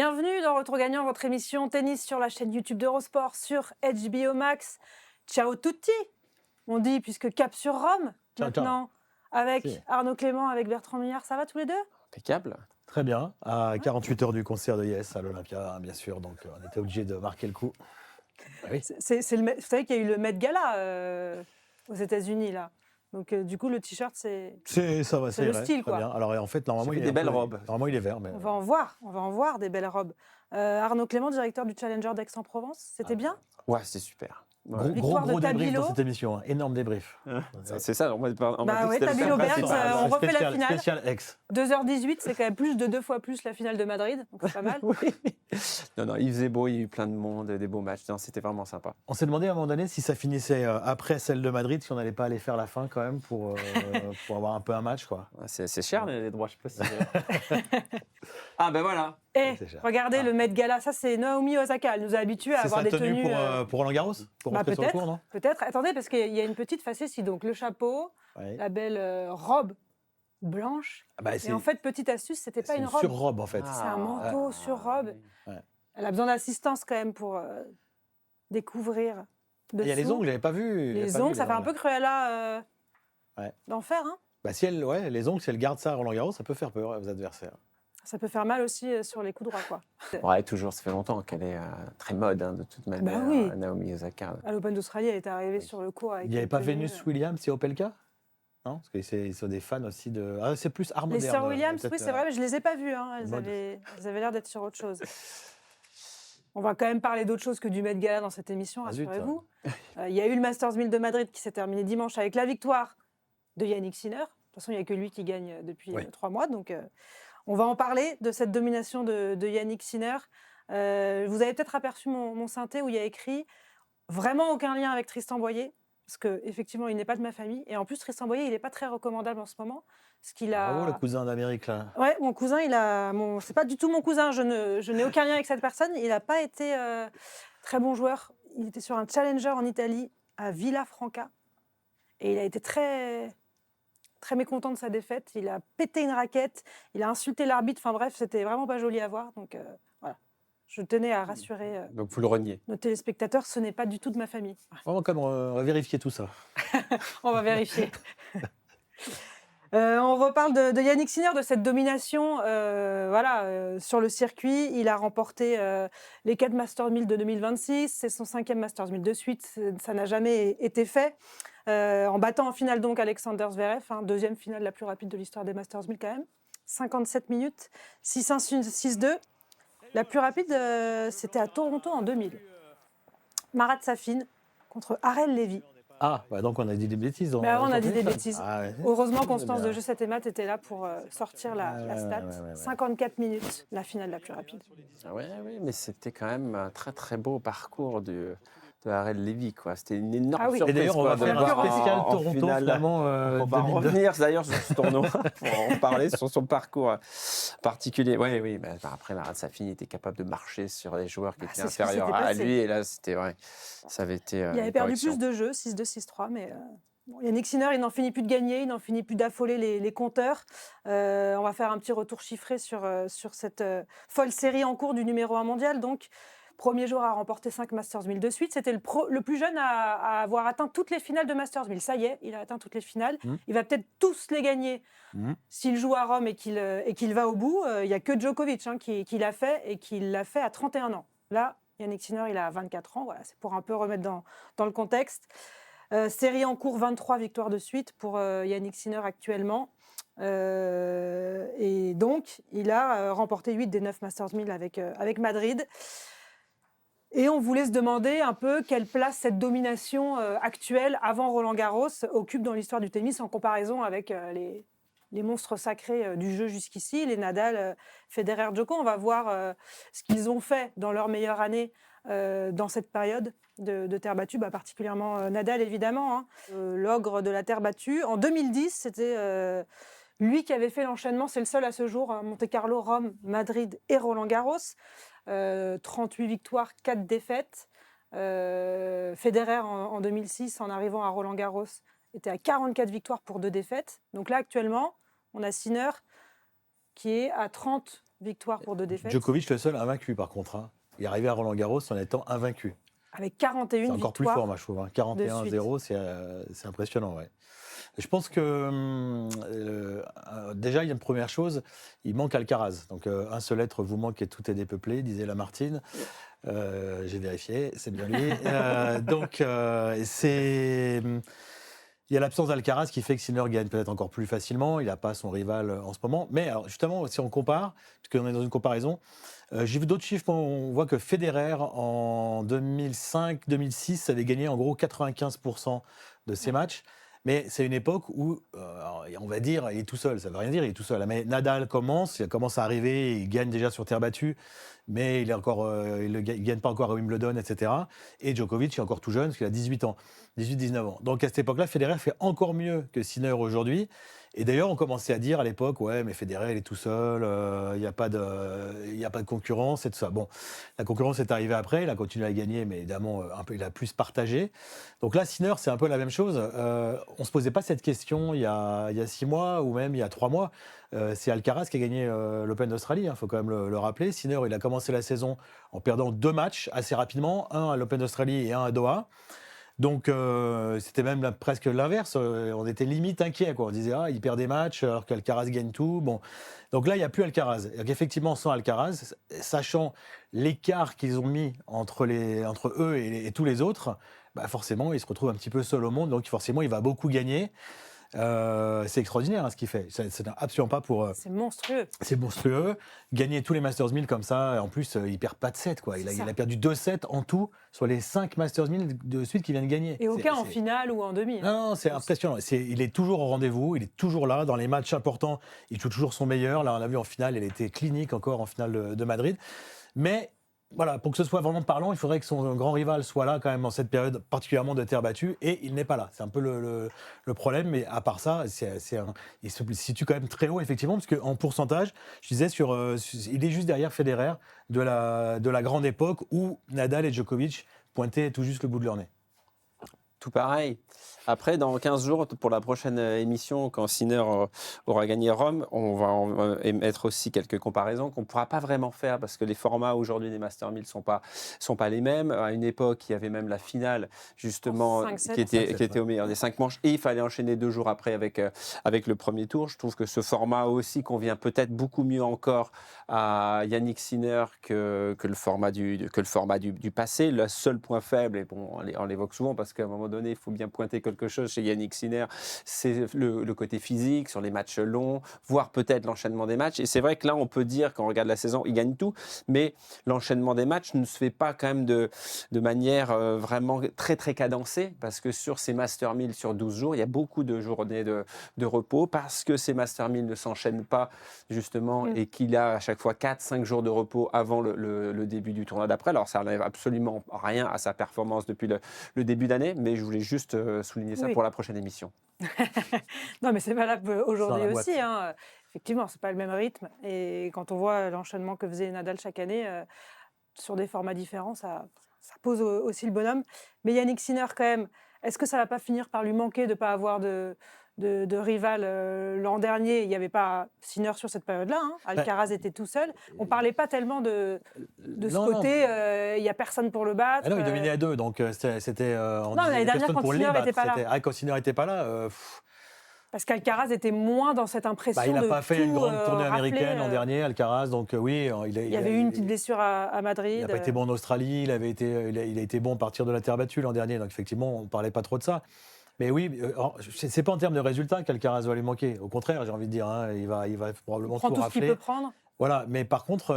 Bienvenue dans Retour Gagnant, votre émission tennis sur la chaîne YouTube d'Eurosport sur HBO Max. Ciao tutti, on dit, puisque cap sur Rome Ciao, ciao. maintenant, avec Si. Arnaud Clément, avec Bertrand Millard. Ça va tous les deux? Impeccable. Très bien. À 48 heures du concert de Yes à l'Olympia, bien sûr. Donc, on était obligé de marquer le coup. Ah oui. Vous savez qu'il y a eu le Met Gala aux États-Unis là. Donc du coup le t-shirt c'est Ça va, c'est le vrai, style, très quoi. bien. Alors, en fait, normalement, J'ai il vu est des un belles peu- robes. Normalement, il est vert, mais on va en voir des belles robes. Arnaud Clément, directeur du Challenger d'Aix-en-Provence, c'était bien? Ouais, c'est super. Ouais. Victoire de gros débrief Tabilo. dans cette émission. Hein. Énorme débrief. C'est ça, on m'a dit Bah que ouais, c'était le Tabilo thème Berthe, principal. on refait la Spécial- finale. Spécial X. 2h18, c'est quand même plus de 2 fois plus la finale de Madrid, donc c'est pas mal. Oui. Non, il faisait beau, il y a eu plein de monde, des beaux matchs. Non, c'était vraiment sympa. On s'est demandé à un moment donné si ça finissait après celle de Madrid, si on n'allait pas aller faire la fin quand même pour avoir un peu un match, quoi. Ouais, c'est cher les droits, je sais pas si. Ah ben voilà. Et C'est cher. regardez Ah. le Met Gala, ça c'est Naomi Osaka, elle nous a habitués à C'est avoir sa des tenue tenues. pour Roland Garros Pour Bah, rentrer sur le cours, non peut-être. Attendez, parce qu'il y a une petite facétie, donc le chapeau, Ouais. la belle robe blanche. Ah bah, Et en fait, petite astuce, c'était pas c'est une une robe. surrobe, en fait. C'est un manteau sur robe. oui. Elle a besoin d'assistance quand même pour découvrir. Il y a les dessous. ongles, j'avais pas vu. j'avais Les pas vu ongles, ça fait un peu Cruella Ouais. d'enfer. Hein. Bah, les ongles, si elle garde ça à Roland Garros, ça peut faire peur aux adversaires. Ça peut faire mal aussi sur les coups droits, quoi. Ouais, toujours, ça fait longtemps qu'elle est très mode, hein, de toute manière, oui. Naomi Osaka. À l'Open d'Australie, elle est arrivée sur le court avec. Il n'y avait une pas tenue, Venus Williams et Opelka Non, parce qu'ils sont des fans aussi de. Ah, c'est plus art Les moderne. sœurs Williams, peut-être, oui, c'est vrai, mais je les ai pas vues. Hein. mode. Elles avaient l'air d'être sur autre chose. On va quand même parler d'autre chose que du Met Gala dans cette émission, Ah, zut. rassurez-vous. Il y a eu le Masters 1000 de Madrid qui s'est terminé dimanche avec la victoire de Yannick Sinner. De toute façon, il n'y a que lui qui gagne depuis Oui. 3 mois. Donc, on va en parler de cette domination de Yannick Sinner. Vous avez peut-être aperçu mon synthé où il y a écrit vraiment aucun lien avec Tristan Boyer. Parce qu'effectivement, il n'est pas de ma famille. Et en plus, Tristan Boyer, il n'est pas très recommandable en ce moment. Parce qu'il a... Bravo, le cousin d'Amérique, là. Ouais, mon cousin, c'est pas du tout mon cousin. Je n'ai aucun lien avec cette personne. Il n'a pas été très bon joueur. Il était sur un challenger en Italie, à Villafranca. Et il a été très, très mécontent de sa défaite. Il a pété une raquette. Il a insulté l'arbitre. Enfin bref, c'était vraiment pas joli à voir. Donc voilà. Je tenais à rassurer Donc vous le reniez. nos téléspectateurs. Ce n'est pas du tout de ma famille. Vraiment, quand même, on va vérifier tout ça. On va vérifier. On reparle de Yannick Sinner, de cette domination sur le circuit. Il a remporté les 4 Masters 1000 de 2026. C'est son 5e Masters 1000 de suite. Ça n'a jamais été fait. En battant en finale donc Alexander Zverev, deuxième finale la plus rapide de l'histoire des Masters 1000 quand même. 57 minutes, 6-1, 6-2. La plus rapide, c'était à Toronto en 2000. Marat Safin contre Arel Levy. Ah, bah donc on a dit des bêtises. Mais avant, on a dit des bêtises. Ah, ouais. Heureusement, Constance bien. de Jeu 7 et Math était là pour sortir la stat. Ouais. 54 minutes, la finale la plus rapide. Ah ouais, oui, mais c'était quand même un très très beau parcours de Arel Levy, quoi. C'était une énorme Ah oui. surprise. Et d'ailleurs, on va quoi, faire de un voir spécial en Toronto, finale. finalement. On va 2002. revenir d'ailleurs sur ce tournoi pour en parler, sur son parcours particulier. Oui, bah, après, Marat Safin était capable de marcher sur les joueurs qui étaient c'est ce qui inférieurs s'était à passé. lui. Et là, c'était vrai. Ça avait été. Il avait une perdu correction. plus de jeux, 6-2, 6-3, mais Yannick Sinner, il n'en finit plus de gagner, il n'en finit plus d'affoler les compteurs. On va faire un petit retour chiffré sur cette folle série en cours du numéro 1 mondial. Donc, premier jour à remporter 5 Masters 1000 de suite. C'était le plus jeune à avoir atteint toutes les finales de Masters 1000. Ça y est, il a atteint toutes les finales. Il va peut-être tous les gagner s'il joue à Rome et qu'il va au bout. Il n'y a que Djokovic qui l'a fait et qui l'a fait à 31 ans. Là, Yannick Sinner, il a 24 ans. Voilà, c'est pour un peu remettre dans le contexte. Série en cours, 23 victoires de suite pour Yannick Sinner actuellement. Et donc, il a remporté 8 des 9 Masters 1000 avec Madrid. Et on voulait se demander un peu quelle place cette domination actuelle, avant Roland-Garros, occupe dans l'histoire du tennis en comparaison avec les monstres sacrés du jeu jusqu'ici, les Nadal, Federer, Djoko. On va voir ce qu'ils ont fait dans leur meilleure année dans cette période de terre battue, particulièrement Nadal évidemment, l'ogre de la terre battue. En 2010, c'était lui qui avait fait l'enchaînement, c'est le seul à ce jour, Monte-Carlo, Rome, Madrid et Roland-Garros. 38 victoires, 4 défaites. Federer en 2006, en arrivant à Roland-Garros, était à 44 victoires pour 2 défaites. Donc là, actuellement, on a Sinner qui est à 30 victoires pour 2 défaites. Djokovic, le seul invaincu, par contre. Hein. Il est arrivé à Roland-Garros en étant invaincu. Avec 41 C'est encore plus victoires. fort, moi, je trouve. Hein. 41-0, c'est impressionnant, ouais. Je pense que déjà, il y a une première chose, il manque Alcaraz. Donc, un seul être vous manque et tout est dépeuplé, disait Lamartine. J'ai vérifié, c'est bien lui. Il y a l'absence d'Alcaraz qui fait que Sinner gagne peut-être encore plus facilement. Il n'a pas son rival en ce moment. Mais alors, justement, si on compare, parce qu'on est dans une comparaison, j'ai vu d'autres chiffres. On voit que Federer, en 2005-2006, avait gagné en gros 95% de ses matchs. Mais c'est une époque où, on va dire, il est tout seul. Ça ne veut rien dire, il est tout seul. Mais Nadal commence à arriver, il gagne déjà sur terre battue, mais il ne gagne pas encore à Wimbledon, etc. Et Djokovic est encore tout jeune, parce qu'il a 18 ans, 18-19 ans. Donc à cette époque-là, Federer fait encore mieux que Sinner aujourd'hui. Et d'ailleurs, on commençait à dire à l'époque, ouais, mais Federer, il est tout seul, il n'y a pas de concurrence et tout ça. Bon, la concurrence est arrivée après, il a continué à gagner, mais évidemment, il a plus partagé. Donc là, Sinner, c'est un peu la même chose. On ne se posait pas cette question il y a 6 mois ou même il y a 3 mois. C'est Alcaraz qui a gagné l'Open d'Australie, il faut quand même le rappeler. Sinner, il a commencé la saison en perdant 2 matchs assez rapidement, un à l'Open d'Australie et un à Doha. Donc, c'était même presque l'inverse. On était limite inquiets, quoi. On disait, il perd des matchs alors qu'Alcaraz gagne tout. Bon. Donc là, il n'y a plus Alcaraz. Donc, effectivement, sans Alcaraz, sachant l'écart qu'ils ont mis entre eux et tous les autres, bah forcément, il se retrouve un petit peu seul au monde. Donc, forcément, il va beaucoup gagner. C'est extraordinaire ce qu'il fait. C'est absolument pas pour. C'est monstrueux. C'est monstrueux. Gagner tous les Masters 1000 comme ça, en plus, il perd pas de 7. Quoi. Il a perdu 2 sets en tout sur les 5 Masters 1000 de suite qu'il vient de gagner. Et aucun en finale ou en demi. Non, c'est impressionnant. Il est toujours au rendez-vous, il est toujours là. Dans les matchs importants, il joue toujours son meilleur. Là, on l'a vu en finale, il était clinique encore en finale de Madrid. Mais voilà, pour que ce soit vraiment parlant, il faudrait que son grand rival soit là quand même en cette période, particulièrement de terre battue, et il n'est pas là. C'est un peu le problème, mais à part ça, il se situe quand même très haut, effectivement, parce qu'en pourcentage, je disais, il est juste derrière Federer de la grande époque où Nadal et Djokovic pointaient tout juste le bout de leur nez. Tout pareil. Après, dans 15 jours, pour la prochaine émission, quand Sinner aura gagné Rome, on va émettre aussi quelques comparaisons qu'on ne pourra pas vraiment faire parce que les formats aujourd'hui des Master 1000 sont pas les mêmes. À une époque, il y avait même la finale, justement, qui était au meilleur des 5 manches et il fallait enchaîner 2 jours après avec le premier tour. Je trouve que ce format aussi convient peut-être beaucoup mieux encore à Yannick Sinner que le format du passé. Le seul point faible, et bon, on l'évoque souvent parce qu'à un moment donné, il faut bien pointer quelque chose chez Yannick Sinner, c'est le côté physique, sur les matchs longs, voire peut-être l'enchaînement des matchs. Et c'est vrai que là, on peut dire, quand on regarde la saison, il gagne tout, mais l'enchaînement des matchs ne se fait pas quand même de manière vraiment très, très cadencée, parce que sur ces Master 1000 sur 12 jours, il y a beaucoup de journées de repos, parce que ces Master 1000 ne s'enchaînent pas, justement, et qu'il a à chaque fois 4-5 jours de repos avant le début du tournoi d'après. Alors, ça n'enlève absolument rien à sa performance depuis le début d'année, mais je voulais juste souligner ça pour la prochaine émission. Non, mais c'est valable aujourd'hui aussi. Hein. Effectivement, c'est pas le même rythme. Et quand on voit l'enchaînement que faisait Nadal chaque année sur des formats différents, ça pose aussi le bonhomme. Mais Yannick Sinner, quand même, est-ce que ça va pas finir par lui manquer de ne pas avoir de rival l'an dernier? Il n'y avait pas Sinner sur cette période-là. Hein. Alcaraz était tout seul. On ne parlait pas tellement de ce côté. Il n'y a personne pour le battre. Ah non, il dominait à 2, donc c'était. Non, l'année dernière, quand Sinner n'était pas là. Quand Sinner n'était pas là. Parce qu'Alcaraz était moins dans cette impression il n'a pas fait une grande tournée rafler, américaine l'an dernier, Alcaraz, donc oui. Il y avait eu une petite blessure à Madrid. Il n'a pas été bon en Australie, il a été bon à partir de la terre battue l'an dernier, donc effectivement, on ne parlait pas trop de ça. Mais oui, c'est pas en termes de résultats qu'Alcaraz va lui manquer. Au contraire, j'ai envie de dire, hein, il va probablement tout rafler. Ce qu'il peut prendre. Voilà, mais par contre,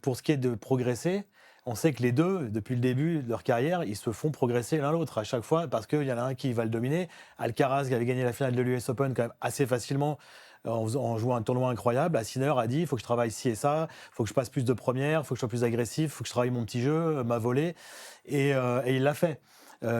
pour ce qui est de progresser, on sait que les deux, depuis le début de leur carrière, ils se font progresser l'un l'autre à chaque fois parce qu'il y en a un qui va le dominer. Alcaraz, qui avait gagné la finale de l'US Open quand même assez facilement en jouant un tournoi incroyable. Sinner a dit, il faut que je travaille ci et ça, il faut que je passe plus de premières, il faut que je sois plus agressif, il faut que je travaille mon petit jeu, ma volée. Et il l'a fait.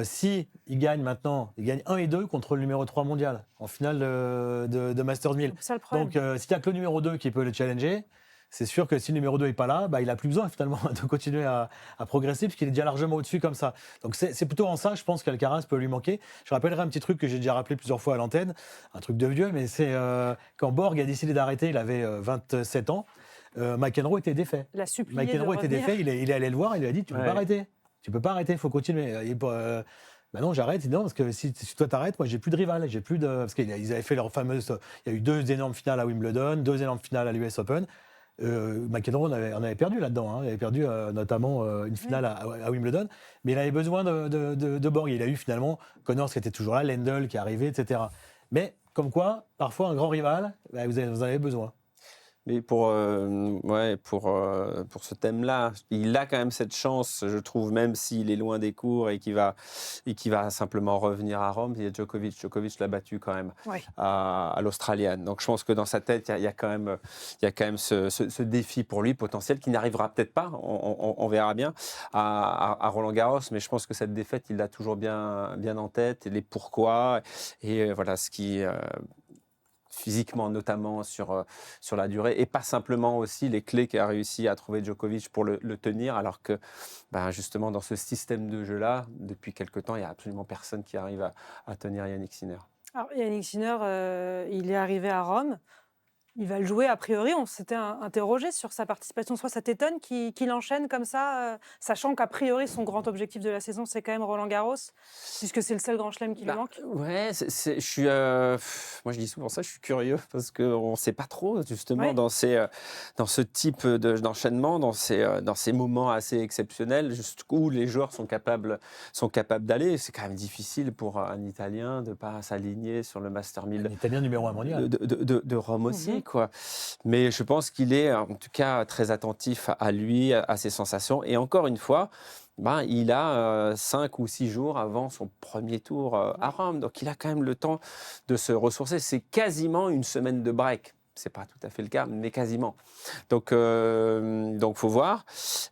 Si il gagne maintenant, il gagne 1 et 2 contre le numéro 3 mondial en finale de Masters 1000. Donc s'il n'y a que le numéro 2 qui peut le challenger, c'est sûr que si le numéro 2 n'est pas là, il n'a plus besoin finalement de continuer à progresser puisqu'il est déjà largement au-dessus comme ça. Donc c'est plutôt en ça, je pense qu'Alcaraz peut lui manquer. Je rappellerai un petit truc que j'ai déjà rappelé plusieurs fois à l'antenne, un truc de vieux, mais c'est quand Borg a décidé d'arrêter, il avait 27 ans. McEnroe était défait. La supplié de McEnroe était revenir. défait, il est allé le voir, il lui a dit tu peux Ouais. pas arrêter. Tu peux pas arrêter, il faut continuer. Bah non, j'arrête. Il dit non, parce que si toi t'arrêtes, moi j'ai plus de rival, j'ai plus de. Parce qu'ils avaient fait leur fameuse. Il y a eu 2 énormes finales à Wimbledon, 2 énormes finales à l'US Open. McEnroe on avait perdu là-dedans. Hein. Il avait perdu notamment une finale à Wimbledon, mais il avait besoin de Borg. Il a eu finalement Connors qui était toujours là, Lendl qui est arrivé, etc. Mais comme quoi, parfois un grand rival, bah, vous en avez besoin. Mais pour ce thème-là, il a quand même cette chance, je trouve, même s'il est loin des cours et qu'il va simplement revenir à Rome. Il y a Djokovic. Djokovic l'a battu quand même Ouais. à l'Australienne. Donc je pense que dans sa tête, il y a quand même ce défi pour lui potentiel qui n'arrivera peut-être pas, on verra bien, à Roland-Garros. Mais je pense que cette défaite, il l'a toujours bien en tête, et les pourquoi. Et voilà ce qui... physiquement notamment sur la durée, et pas simplement aussi les clés qu'a réussi à trouver Djokovic pour le tenir, alors que justement dans ce système de jeu-là, depuis quelque temps, il n'y a absolument personne qui arrive à tenir Yannick Sinner. Alors, Yannick Sinner, il est arrivé à Rome. Il va le jouer, a priori. On s'était interrogé sur sa participation. Soit ça t'étonne qu'il enchaîne comme ça, sachant qu'a priori, son grand objectif de la saison, c'est quand même Roland-Garros, puisque c'est le seul grand chelem qui lui manque. Ouais, je suis, moi je dis souvent ça, je suis curieux, parce qu'on ne sait pas trop, justement, Ouais. dans ce type d'enchaînement, dans ces moments assez exceptionnels, jusqu'où les joueurs sont capables d'aller. C'est quand même difficile pour un Italien de ne pas s'aligner sur le Master 1000 L'Italien numéro 1 mondial. de Rome aussi, Mhm. quoi. Mais je pense qu'il est en tout cas très attentif à lui, à ses sensations. Et encore une fois, il a 5 ou 6 jours avant son premier tour à Rome. Donc il a quand même le temps de se ressourcer. C'est quasiment une semaine de break. C'est pas tout à fait le cas, mais quasiment. Donc faut voir.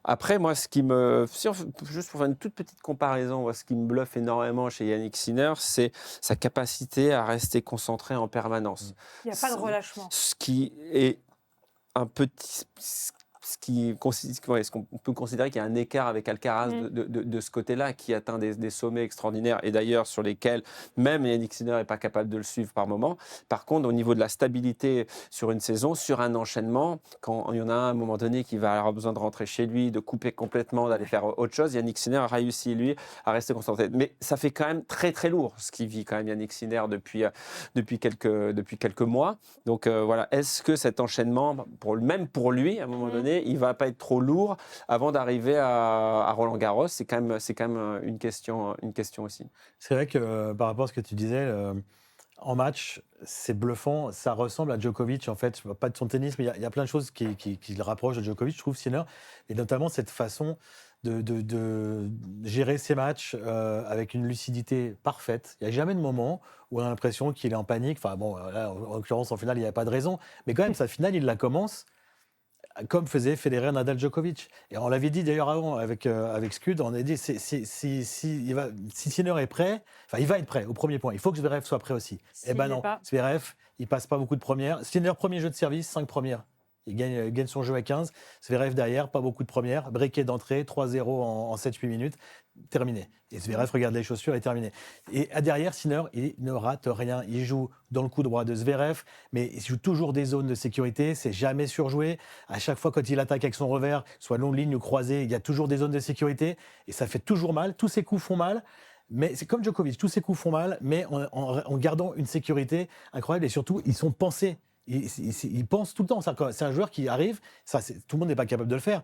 Après, moi, juste pour faire une toute petite comparaison, moi, ce qui me bluffe énormément chez Yannick Sinner, c'est sa capacité à rester concentré en permanence. Il n'y a pas de relâchement. Ce qui est un petit... Est-ce qu'on peut considérer qu'il y a un écart avec Alcaraz de ce côté-là, qui atteint des sommets extraordinaires, et d'ailleurs sur lesquels même Yannick Sinner n'est pas capable de le suivre par moment. Par contre, au niveau de la stabilité sur une saison, sur un enchaînement, quand il y en a un moment donné qui va avoir besoin de rentrer chez lui, de couper complètement, d'aller faire autre chose, Yannick Sinner a réussi, lui, à rester concentré. Mais ça fait quand même très très lourd ce qu'il vit quand même Yannick Sinner depuis quelques mois. Donc voilà, est-ce que cet enchaînement, même pour lui, à un moment donné, il ne va pas être trop lourd avant d'arriver à Roland-Garros? C'est quand même une question aussi. C'est vrai que par rapport à ce que tu disais, en match, c'est bluffant. Ça ressemble à Djokovic, en fait. Pas de son tennis, mais il y a plein de choses qui le rapprochent de Djokovic, je trouve, Sinner. Et notamment cette façon de gérer ses matchs avec une lucidité parfaite. Il n'y a jamais de moment où on a l'impression qu'il est en panique. Enfin bon, là, en l'occurrence, en finale, il n'y avait pas de raison. Mais quand même, sa finale, il la commence comme faisait Federer, Nadal, Djokovic. Et on l'avait dit d'ailleurs avant avec Scud, on a dit si Sinner est prêt, enfin il va être prêt au premier point. Il faut que Zverev soit prêt aussi. S'il Ben l'est non, pas. Zverev, il passe pas beaucoup de premières. Sinner, premier jeu de service, 5 premières. Il gagne son jeu à 15. Zverev derrière, pas beaucoup de premières. Breaké d'entrée, 3-0 en 7-8 minutes. Terminé. Et Zverev regarde les chaussures et terminé. Et derrière, Sinner, il ne rate rien. Il joue dans le coup droit de Zverev, mais il joue toujours des zones de sécurité. C'est jamais surjoué. À chaque fois, quand il attaque avec son revers, soit longue ligne ou croisée, il y a toujours des zones de sécurité. Et ça fait toujours mal. Tous ses coups font mal. Mais c'est comme Djokovic. Tous ses coups font mal, mais en gardant une sécurité incroyable. Et surtout, ils sont pensés. Il pense tout le temps. C'est un joueur qui arrive, tout le monde n'est pas capable de le faire.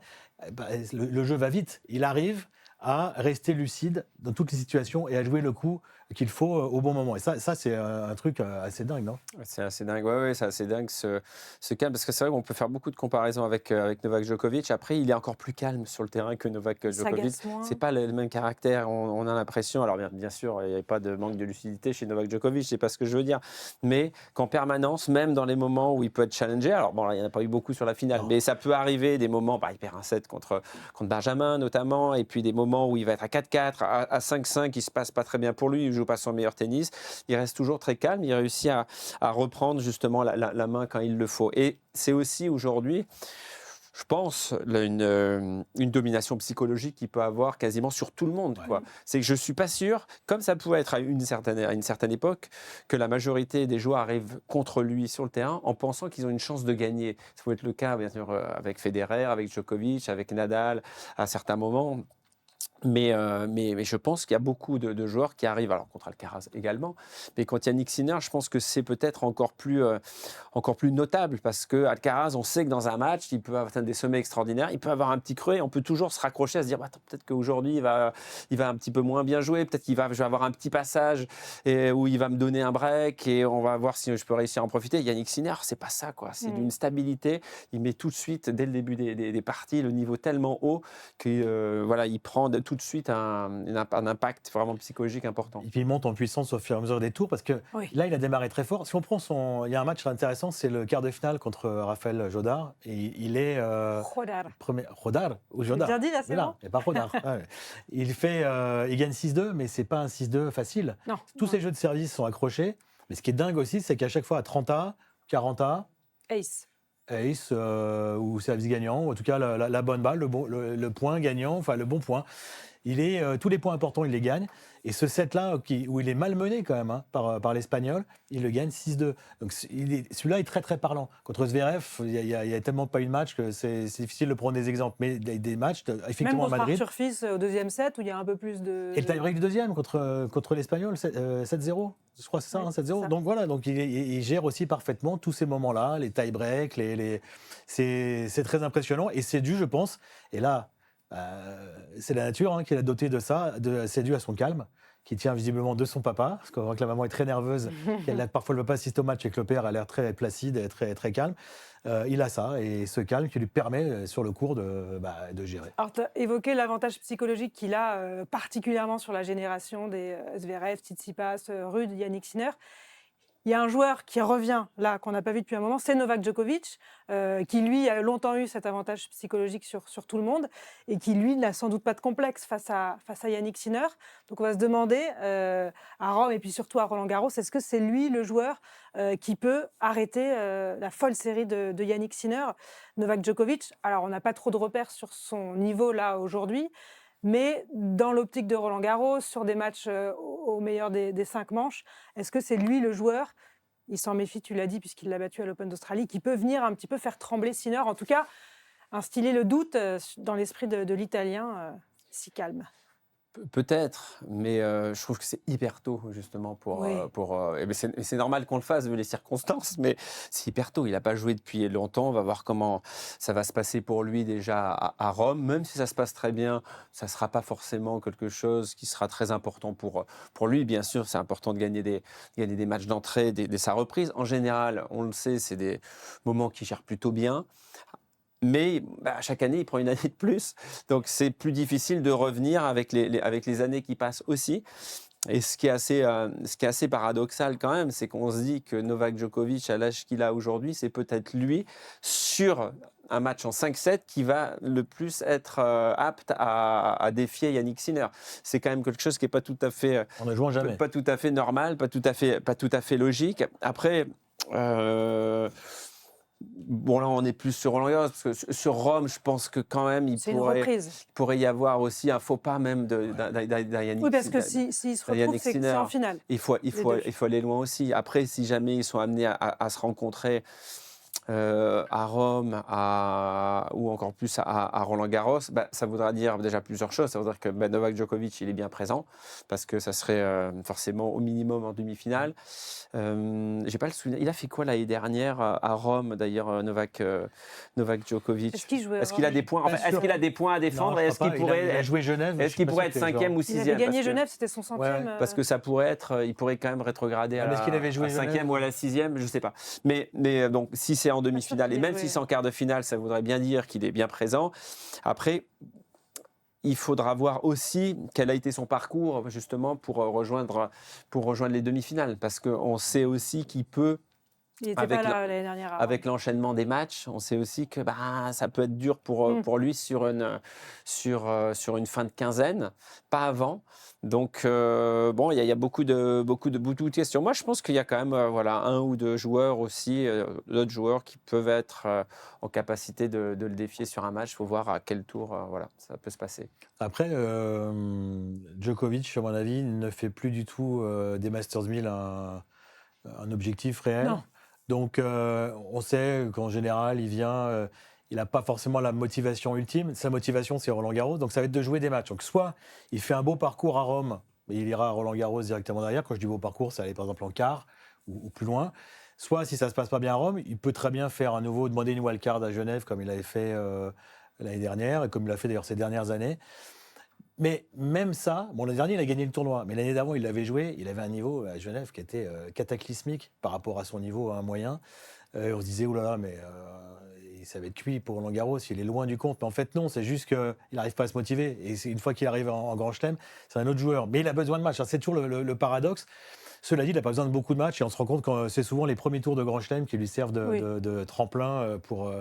Le jeu va vite. Il arrive à rester lucide dans toutes les situations et à jouer le coup qu'il faut au bon moment. Et ça c'est un truc assez dingue, non ? C'est assez dingue, ouais, c'est assez dingue ce calme, parce que c'est vrai qu'on peut faire beaucoup de comparaisons avec Novak Djokovic. Après, il est encore plus calme sur le terrain que Novak Djokovic. C'est pas le même caractère, on a l'impression. Alors bien sûr, il n'y a pas de manque de lucidité chez Novak Djokovic, c'est pas ce que je veux dire, mais qu'en permanence, même dans les moments où il peut être challengé, alors bon, là, il n'y en a pas eu beaucoup sur la finale, mais ça peut arriver des moments, il perd un set contre Benjamin notamment, et puis des moments où il va être à 4-4, à 5-5, il se passe pas très bien pour lui, il joue pas son meilleur tennis, il reste toujours très calme, il réussit à reprendre justement la main quand il le faut. Et c'est aussi aujourd'hui, je pense, là, une domination psychologique qu'il peut avoir quasiment sur tout le monde. Ouais. Quoi. C'est que je ne suis pas sûr, comme ça pouvait être à une certaine époque, que la majorité des joueurs arrivent contre lui sur le terrain en pensant qu'ils ont une chance de gagner. Ça peut être le cas, bien sûr, avec Federer, avec Djokovic, avec Nadal, à certains moments. Mais je pense qu'il y a beaucoup de joueurs qui arrivent, alors contre Alcaraz également, mais quand Yannick Sinner, je pense que c'est peut-être encore plus notable parce que Alcaraz, on sait que dans un match, il peut atteindre des sommets extraordinaires, il peut avoir un petit creux et on peut toujours se raccrocher à se dire bah, attends, peut-être qu'aujourd'hui il va un petit peu moins bien jouer, peut-être je vais avoir un petit passage où il va me donner un break et on va voir si je peux réussir à en profiter. Yannick Sinner, c'est pas ça, quoi. C'est d'une stabilité, il met tout de suite, dès le début des parties, le niveau tellement haut que voilà, il prend tout de suite un impact vraiment psychologique important. Et puis il monte en puissance au fur et à mesure des tours parce que là, il a démarré très fort. Si on prend il y a un match intéressant, c'est le quart de finale contre Raphaël Jodard. Et il est. Rodard ou Jodard. J'ai bien dit là, c'est bon. Et pas Rodard. Ouais. Il gagne 6-2, mais c'est pas un 6-2 facile. Non. Tous ses jeux de service sont accrochés. Mais ce qui est dingue aussi, c'est qu'à chaque fois à 30A, 40A, Ace ou service gagnant, ou en tout cas la bonne balle, le point gagnant, enfin le bon point. Tous les points importants, il les gagne. Et ce set-là, où il est malmené quand même par l'Espagnol, il le gagne 6-2. Donc celui-là est très très parlant. Contre Zverev, il n'y a tellement pas eu de match que c'est difficile de prendre des exemples. Mais des matchs, effectivement, même à Madrid. Même contre Arthur Fils au deuxième set, où il y a un peu plus de... Et le tie-break du deuxième contre l'Espagnol, 7-0. Je crois que c'est ça, 7-0. Donc voilà, donc il gère aussi parfaitement tous ces moments-là, les tie-breaks, c'est très impressionnant. Et c'est dû, je pense, et là, c'est la nature qui l'a doté de ça, c'est dû à son calme, qui tient visiblement de son papa, parce qu'on voit que la maman est très nerveuse, parfois le papa assiste au match et que le père a l'air très placide et très, très calme. Il a ça, et ce calme qui lui permet sur le cours de gérer. Alors, tu as évoqué l'avantage psychologique qu'il a, particulièrement sur la génération des Zverev, Tsitsipas, Ruud, Yannick Sinner. Il y a un joueur qui revient là, qu'on n'a pas vu depuis un moment, c'est Novak Djokovic, qui lui a longtemps eu cet avantage psychologique sur tout le monde et qui lui n'a sans doute pas de complexe face à Yannick Sinner. Donc on va se demander à Rome et puis surtout à Roland-Garros, est-ce que c'est lui le joueur qui peut arrêter la folle série de Yannick Sinner, Novak Djokovic? Alors on n'a pas trop de repères sur son niveau là aujourd'hui. Mais dans l'optique de Roland-Garros, sur des matchs au meilleur des 5 manches, est-ce que c'est lui le joueur, il s'en méfie, tu l'as dit, puisqu'il l'a battu à l'Open d'Australie, qui peut venir un petit peu faire trembler Sinner, en tout cas instiller le doute dans l'esprit de l'Italien si calme? Peut-être, mais je trouve que c'est hyper tôt, justement, c'est normal qu'on le fasse, vu les circonstances, mais c'est hyper tôt. Il n'a pas joué depuis longtemps. On va voir comment ça va se passer pour lui déjà à Rome. Même si ça se passe très bien, ça ne sera pas forcément quelque chose qui sera très important pour lui. Bien sûr, c'est important de gagner des matchs d'entrée dès sa reprise. En général, on le sait, c'est des moments qu'il gère plutôt bien. Mais chaque année, il prend une année de plus. Donc, c'est plus difficile de revenir avec les années qui passent aussi. Et ce qui est assez paradoxal quand même, c'est qu'on se dit que Novak Djokovic, à l'âge qu'il a aujourd'hui, c'est peut-être lui, sur un match en 5-7, qui va le plus être apte à défier Yannick Sinner. C'est quand même quelque chose qui n'est pas tout à fait... On ne joue jamais. Pas tout à fait normal, pas tout à fait logique. Après... Bon, là, on est plus sur Roland Garros, parce que sur Rome, je pense que quand même, il pourrait y avoir aussi un faux pas même d'un Yannick. Oui, parce que s'il se retrouve, c'est en finale. Il faut aller loin aussi. Après, si jamais ils sont amenés à se rencontrer à Rome ou encore plus à Roland-Garros, ça voudra dire déjà plusieurs choses. Ça voudra dire que Novak Djokovic, il est bien présent, parce que ça serait forcément au minimum en demi-finale. J'ai pas le souvenir. Il a fait quoi l'année dernière à Rome, d'ailleurs, Novak Djokovic? Est-ce qu'il a des points? Est-ce qu'il a des points à défendre? Non, il a joué Genève. Est-ce qu'il pourrait être 5e ou 6e? Il avait gagné Genève, c'était son 100e. Parce que ça pourrait être, il pourrait quand même rétrograder à la 5e ou à la 6e, je sais pas. Mais donc si c'est en demi-finale, et même si c'est en quart de finale, ça voudrait bien dire qu'il est bien présent. Après, il faudra voir aussi quel a été son parcours, justement, pour rejoindre les demi-finales. Parce qu'on sait aussi qu'il peut Il n'était Avec pas là l'année dernière. Avec l'enchaînement des matchs, on sait aussi que ça peut être dur pour lui sur une fin de quinzaine, pas avant. Donc, bon, il y a beaucoup de questions. Moi, je pense qu'il y a quand même un ou deux joueurs aussi, d'autres joueurs qui peuvent être en capacité de le défier sur un match. Il faut voir à quel tour ça peut se passer. Après, Djokovic, à mon avis, ne fait plus du tout des Masters 1000 un objectif réel. Non. Donc, on sait qu'en général, il vient, il n'a pas forcément la motivation ultime. Sa motivation, c'est Roland-Garros. Donc, ça va être de jouer des matchs. Donc, soit il fait un beau parcours à Rome, et il ira à Roland-Garros directement derrière. Quand je dis beau parcours, c'est aller par exemple en quart ou plus loin. Soit, si ça ne se passe pas bien à Rome, il peut très bien faire à nouveau, demander une wildcard à Genève, comme il avait fait l'année dernière, et comme il l'a fait d'ailleurs ces dernières années. Mais même ça, l'année dernière, il a gagné le tournoi. Mais l'année d'avant, il l'avait joué. Il avait un niveau à Genève qui était cataclysmique par rapport à son niveau moyen. On se disait, oulala, mais ça va être cuit pour Roland Garros. Il est loin du compte. Mais en fait, non, c'est juste qu'il n'arrive pas à se motiver. Et une fois qu'il arrive en Grand Chelem, c'est un autre joueur. Mais il a besoin de matchs. C'est toujours le paradoxe. Cela dit, il n'a pas besoin de beaucoup de matchs. Et on se rend compte que c'est souvent les premiers tours de Grand Chelem qui lui servent de tremplin pour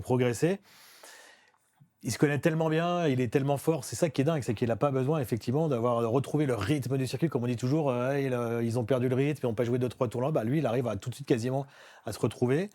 progresser. Il se connaît tellement bien, il est tellement fort, c'est ça qui est dingue, c'est qu'il n'a pas besoin effectivement d'avoir retrouvé le rythme du circuit, comme on dit toujours, ils ont perdu le rythme, ils n'ont pas joué 2-3 tours là, lui il arrive tout de suite quasiment à se retrouver.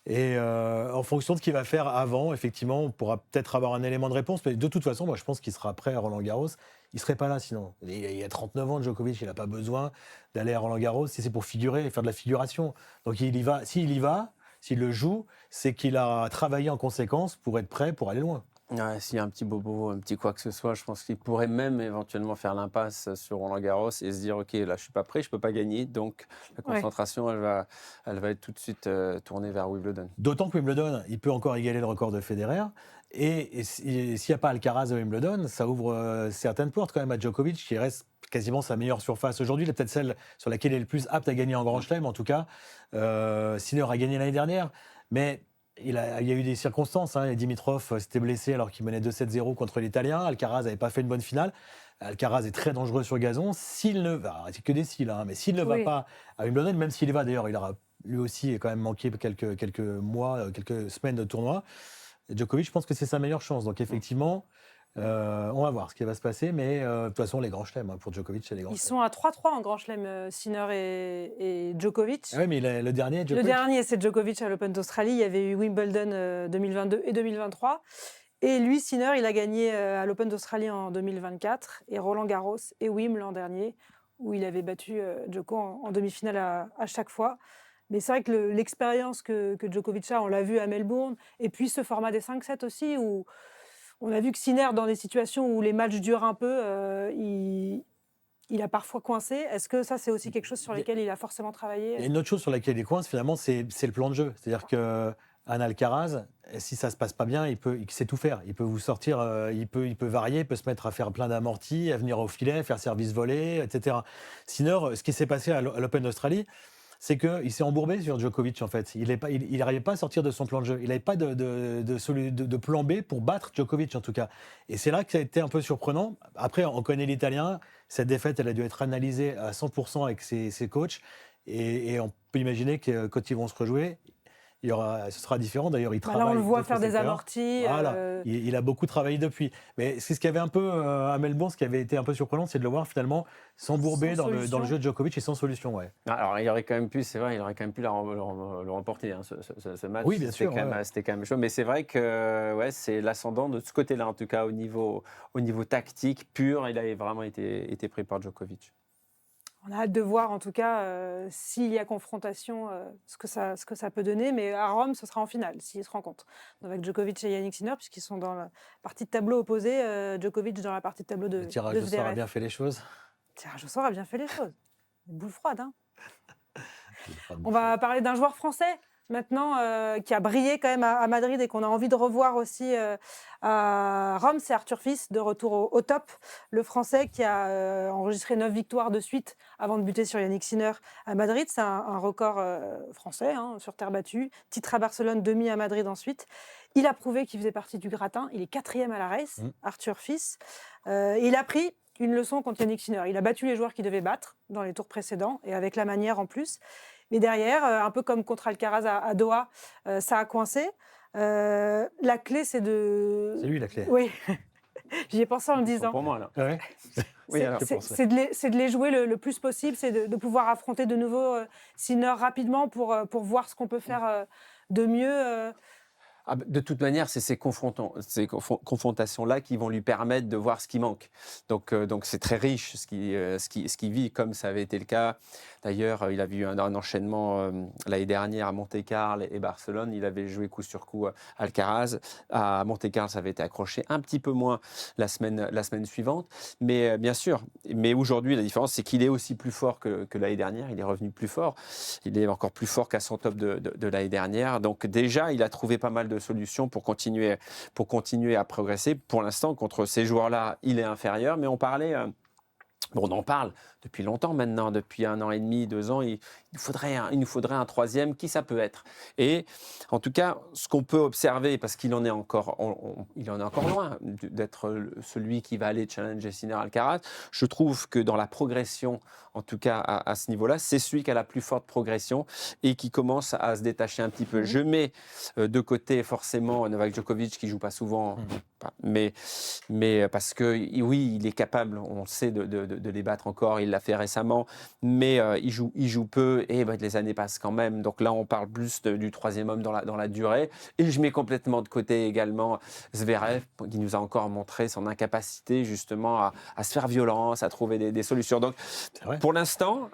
Et en fonction de ce qu'il va faire avant, effectivement, on pourra peut-être avoir un élément de réponse, mais de toute façon, moi je pense qu'il sera prêt à Roland-Garros, il ne serait pas là sinon. Il a 39 ans, Djokovic, il n'a pas besoin d'aller à Roland-Garros si c'est pour figurer et faire de la figuration. Donc il y va, s'il le joue, c'est qu'il a travaillé en conséquence pour être prêt pour aller loin. Ouais, s'il y a un petit bobo, un petit quoi que ce soit, je pense qu'il pourrait même éventuellement faire l'impasse sur Roland-Garros et se dire ok, là je suis pas prêt, je peux pas gagner, donc la concentration elle va être tout de suite tournée vers Wimbledon. D'autant que Wimbledon, il peut encore égaler le record de Federer. Et s'il n'y a pas Alcaraz à Wimbledon, ça ouvre certaines portes quand même à Djokovic, qui reste quasiment sa meilleure surface aujourd'hui. Il est peut-être celle sur laquelle il est le plus apte à gagner en Grand Chelem, en tout cas. Sinner a gagné l'année dernière, mais il y a eu des circonstances. Dimitrov s'était blessé alors qu'il menait 2-7-0 contre l'Italien. Alcaraz n'avait pas fait une bonne finale. Alcaraz est très dangereux sur gazon. S'il ne va, c'est que des s'il, mais s'il ne va pas à Wimbledon, même s'il y va d'ailleurs, il aura lui aussi quand même manqué quelques mois, quelques semaines de tournoi. Djokovic, je pense que c'est sa meilleure chance. Donc effectivement, on va voir ce qui va se passer. Mais de toute façon, les grands chelems, pour Djokovic, c'est les grands Ils chelems. sont à 3-3 en Grand Chelem, Sinner et Djokovic. Ah oui, mais le dernier, Djokovic. Le dernier, c'est Djokovic à l'Open d'Australie. Il y avait eu Wimbledon 2022 et 2023. Et lui, Sinner, il a gagné à l'Open d'Australie en 2024 et Roland-Garros et Wimbledon l'an dernier, où il avait battu Djoko en demi-finale à chaque fois. Mais c'est vrai que l'expérience que Djokovic a, on l'a vu à Melbourne, et puis ce format des 5-7 aussi, où on a vu que Sinner, dans des situations où les matchs durent un peu, il a parfois coincé. Est-ce que ça, c'est aussi quelque chose sur lequel il a forcément travaillé? Il y a une autre chose sur laquelle il coince, finalement, c'est le plan de jeu. C'est-à-dire qu'un Alcaraz, si ça ne se passe pas bien, il sait tout faire. Il peut vous sortir, il peut varier, il peut se mettre à faire plein d'amortis, à venir au filet, faire service volé, etc. Sinner, ce qui s'est passé à l'Open d'Australie, c'est qu'il s'est embourbé sur Djokovic, en fait. Il n'arrivait pas à sortir de son plan de jeu. Il n'avait pas de plan B pour battre Djokovic, en tout cas. Et c'est là que ça a été un peu surprenant. Après, on connaît l'Italien. Cette défaite, elle a dû être analysée à 100% avec ses coachs. Et on peut imaginer que quand ils vont se rejouer, ce sera différent. D'ailleurs, il travaille. Là, on le voit d'autres faire des secteurs. amortis. Voilà. Il a beaucoup travaillé depuis. Mais c'est ce qui avait un peu, à Melbourne, ce qui avait été un peu surprenant, c'est de le voir finalement s'embourber dans le jeu de Djokovic et sans solution. Ouais. Alors, il aurait quand même pu, c'est vrai, il aurait quand même pu le remporter, ce match. Oui, bien sûr. C'était quand même chaud. Mais c'est vrai que c'est l'ascendant de ce côté-là, en tout cas, au niveau tactique pur. Il avait vraiment été pris par Djokovic. On a hâte de voir, en tout cas, s'il y a confrontation, ce que ça peut donner. Mais à Rome, ce sera en finale, s'ils se rencontrent. Avec Djokovic et Yannick Sinner, puisqu'ils sont dans la partie de tableau opposée. Djokovic dans la partie de tableau de Le tirage au sort a bien fait les choses. Le tirage au sort a bien fait les choses. Boule froide, hein. On va parler d'un joueur français maintenant qui a brillé quand même à Madrid et qu'on a envie de revoir aussi à Rome. C'est Arthur Fils, de retour au top. Le Français qui a enregistré 9 victoires de suite avant de buter sur Yannick Sinner à Madrid. C'est un record français, sur terre battue. Titre à Barcelone, demi à Madrid ensuite. Il a prouvé qu'il faisait partie du gratin. Il est 4e à la race, Arthur Fils. Il a pris une leçon contre Yannick Sinner. Il a battu les joueurs qu'il devait battre dans les tours précédents et avec la manière en plus. Mais derrière, un peu comme contre Alcaraz à Doha, ça a coincé. La clé, c'est de... C'est lui la clé. Oui, j'y ai pensé en le Ils sont disant. pour moi, là. Ouais. Oui, alors. C'est de les jouer le plus possible, c'est de pouvoir affronter de nouveau Sinner rapidement pour voir ce qu'on peut faire de mieux. De toute manière, c'est ces confrontations-là qui vont lui permettre de voir ce qui manque. Donc c'est très riche ce qu'il vit, comme ça avait été le cas. D'ailleurs, il a vu un enchaînement l'année dernière à Monte-Carlo et Barcelone. Il avait joué coup sur coup Alcaraz. À Monte-Carlo, ça avait été accroché un petit peu moins la semaine suivante. Mais bien sûr, mais aujourd'hui, la différence, c'est qu'il est aussi plus fort que l'année dernière. Il est revenu plus fort. Il est encore plus fort qu'à son top de l'année dernière. Donc déjà, il a trouvé pas mal de solutions pour continuer à progresser. Pour l'instant, contre ces joueurs-là, il est inférieur, mais on en parle depuis longtemps maintenant, depuis 1 an et demi, 2 ans, il nous faudrait un troisième, qui ça peut être? Et en tout cas, ce qu'on peut observer, parce qu'il en est encore loin d'être celui qui va aller challenger Sinner Alcaraz, je trouve que dans la progression, en tout cas à ce niveau-là, c'est celui qui a la plus forte progression et qui commence à se détacher un petit peu. Je mets de côté forcément Novak Djokovic qui joue pas souvent, mais parce que oui, il est capable, on le sait, de les battre encore. Il l'a fait récemment, mais il joue peu et les années passent quand même. Donc là, on parle plus du troisième homme dans la durée. Et je mets complètement de côté également Zverev, qui nous a encore montré son incapacité justement à se faire violence, à trouver des solutions. Donc pour l'instant,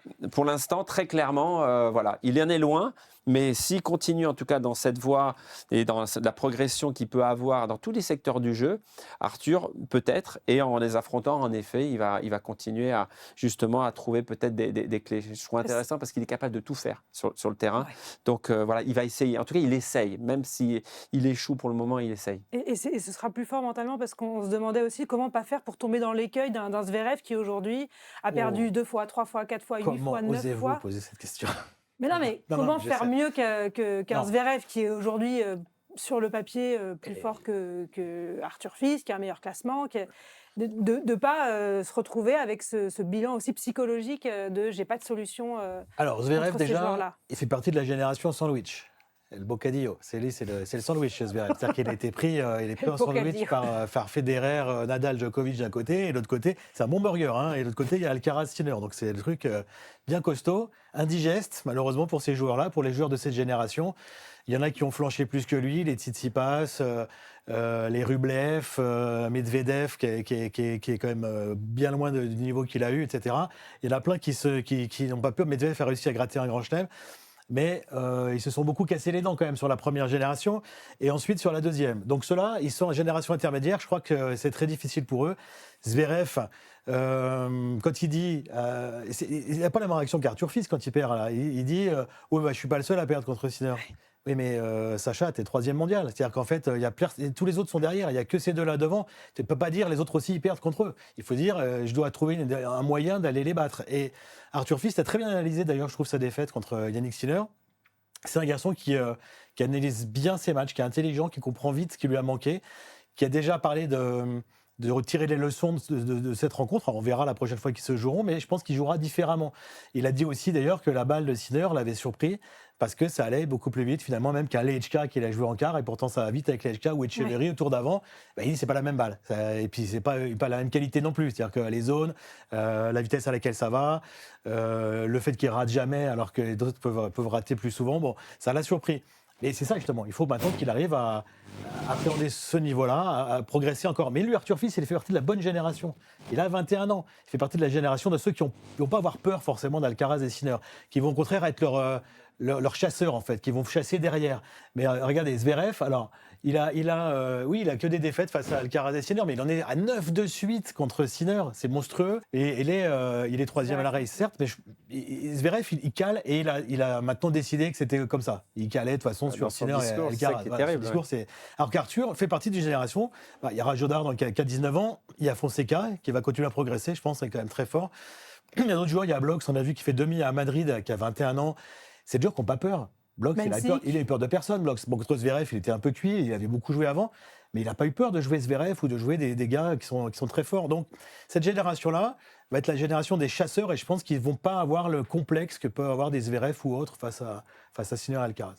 très clairement, voilà, il en est loin. Mais s'il continue en tout cas dans cette voie et dans la progression qu'il peut avoir dans tous les secteurs du jeu, Arthur peut-être, et en les affrontant en effet, il va continuer justement à trouver peut-être des clés. Je trouve intéressant parce qu'il est capable de tout faire sur le terrain. Ouais. Donc voilà, il va essayer. En tout cas, il essaye, même s'il échoue pour le moment, il essaye. Et ce sera plus fort mentalement parce qu'on se demandait aussi comment pas faire pour tomber dans l'écueil d'un Zverev qui aujourd'hui a perdu 2 fois, 3 fois, 4 fois, 8 fois, 9 fois. Comment osez-vous poser cette question? Mais non, mais comment faire mieux qu'un Zverev qui est aujourd'hui sur le papier plus fort que Arthur Fils, qui a un meilleur classement, de ne pas se retrouver avec ce bilan aussi psychologique de j'ai pas de solution. Alors Zverev déjà, il fait partie de la génération sandwich. Le bocadillo, c'est le sandwich Zverev. C'est-à-dire qu'il a été pris, en sandwich par Federer, Nadal, Djokovic d'un côté, et de l'autre côté, c'est un bon burger, et de l'autre côté, il y a Alcaraz, Sinner. Donc c'est le truc bien costaud, indigeste, malheureusement pour ces joueurs-là, pour les joueurs de cette génération. Il y en a qui ont flanché plus que lui, les Tsitsipas, les Rublev, Medvedev, qui est quand même bien loin du niveau qu'il a eu, etc. Il y en a plein qui n'ont pas peur. Medvedev a réussi à gratter un grand chelem. Mais ils se sont beaucoup cassés les dents quand même sur la première génération et ensuite sur la deuxième. Donc ceux-là, ils sont en génération intermédiaire. Je crois que c'est très difficile pour eux. Zverev, quand il dit... il n'a pas la même réaction qu'Arthur Fils quand il perd. Là. Il dit oui, je ne suis pas le seul à perdre contre Sinner. Oui, mais Sacha, t'es 3e mondial. C'est-à-dire qu'en fait, tous les autres sont derrière. Il n'y a que ces deux-là devant. Tu ne peux pas dire les autres aussi ils perdent contre eux. Il faut dire je dois trouver un moyen d'aller les battre. Et Arthur Fils a très bien analysé d'ailleurs, je trouve, sa défaite contre Yannick Sinner. C'est un garçon qui analyse bien ses matchs, qui est intelligent, qui comprend vite ce qui lui a manqué, qui a déjà parlé de retirer les leçons de cette rencontre. Alors, on verra la prochaine fois qu'ils se joueront, mais je pense qu'il jouera différemment. Il a dit aussi d'ailleurs que la balle de Sinner l'avait surpris parce que ça allait beaucoup plus vite finalement même qu'un Lehečka qui a joué en quart, et pourtant ça va vite avec Lehečka ou Etcheverry au tour d'avant. Il dit c'est pas la même balle et puis c'est pas la même qualité non plus, c'est-à-dire que les zones, la vitesse à laquelle ça va, le fait qu'il rate jamais alors que les autres peuvent rater plus souvent, ça l'a surpris. Et c'est ça justement, il faut maintenant qu'il arrive à appréhender ce niveau-là, à progresser encore. Mais lui, Arthur Fils, il fait partie de la bonne génération. Il a 21 ans. Il fait partie de la génération de ceux qui n'ont pas avoir peur forcément d'Alcaraz et Sinner, qui vont au contraire être leur chasseur en fait, qui vont chasser derrière. Mais regardez, Zverev, alors il a que des défaites face à Alcaraz et Sinner, mais il en est à 9 de suite contre Sinner, c'est monstrueux. Et il est 3e à la race, certes, mais Zverev, il cale et il a maintenant décidé que c'était comme ça. Il calait de toute façon sur Sinner et Alcaraz. C'est terrible. Alors qu'Arthur fait partie d'une génération. Il y a Rajodar qui a 19 ans, il y a Fonseca qui va continuer à progresser, je pense, c'est quand même très fort. Il y a d'autres joueurs, il y a Bloch, on a vu, qui fait demi à Madrid, qui a 21 ans. C'est des joueurs qui n'ont pas peur. Bloch, il a eu peur de personne. Bloch, contre Zverev, il était un peu cuit, il avait beaucoup joué avant. mais il n'a pas eu peur de jouer Zverev ou de jouer des gars qui sont très forts. Donc, cette génération-là va être la génération des chasseurs et je pense qu'ils ne vont pas avoir le complexe que peuvent avoir des Zverev ou autres face à Sinner et Alcaraz.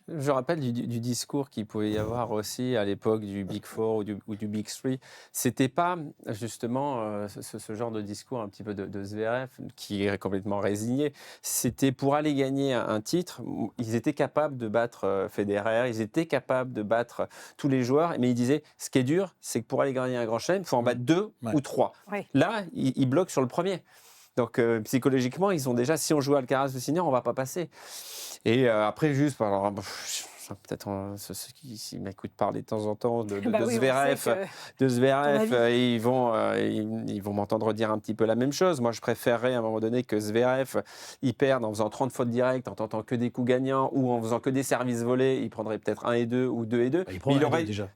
Je rappelle du discours qu'il pouvait y avoir aussi à l'époque du Big Four ou du Big Three. C'était pas justement ce genre de discours un petit peu de Zverev qui est complètement résigné. C'était pour aller gagner un titre. Ils étaient capables de battre Federer, ils étaient capables de battre tous les joueurs. Mais ils disaient, ce qui est dur, c'est que pour aller gagner un grand chelem, il faut en battre 2 ou 3. Ouais. Là, ils bloquent sur le premier. Donc psychologiquement, ils ont déjà, si on joue Alcaraz ou Sinner, on ne va pas passer. Et après, juste, alors, peut-être ceux qui m'écoutent parler de temps en temps de Zverev, ils vont m'entendre dire un petit peu la même chose. Moi, je préférerais à un moment donné que Zverev, il perde en faisant 30 fautes directes, en tentant que des coups gagnants ou en faisant que des services volés. Il prendrait peut-être 1-2 ou 2-2.